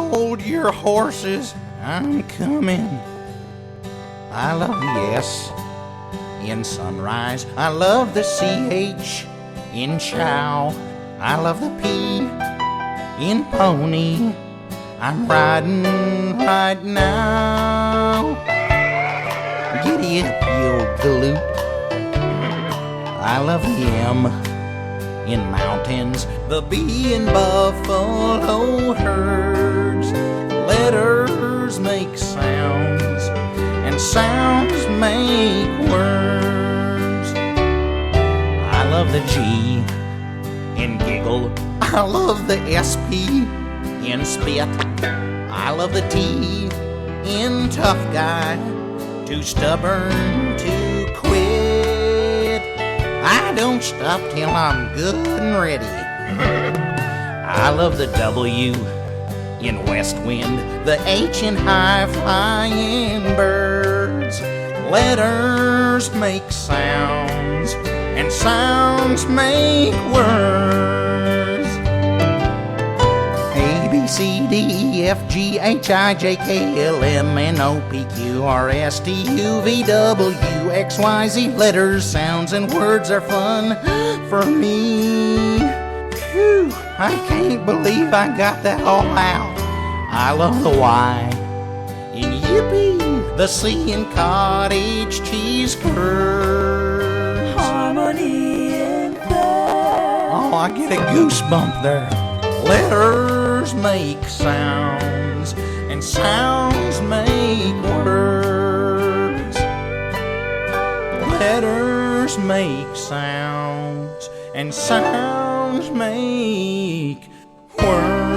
hold your horses, I'm coming. I love the S in sunrise. I love the CH in chow. I love the P in pony. I'm riding right now. Giddy up, you old galoot. I love the M in mountains, the B in buffalo herds. Letters make sounds, and sounds make words. I love the G in giggle. I love the SP in spit. I love the T in tough guy. Too stubborn to quit. I don't stop till I'm good and ready. I love the W in west wind, the H in high flying birds. Letters make sounds, and sounds make words. A, B, C, D, E, F, G, H, I, J, K, L, M, N, O, P, Q, R, S, T, U, V, W, X, Y, Z. Letters, sounds, and words are fun for me. Whew, I can't believe I got that all out. I love the Y in yippee, the C in cottage cheese curds. Harmony in fair. Oh, I get a goosebump there. Letters make sounds, and sounds make words. Letters make sounds, and sounds make words.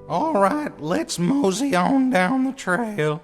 All right, let's mosey on down the trail.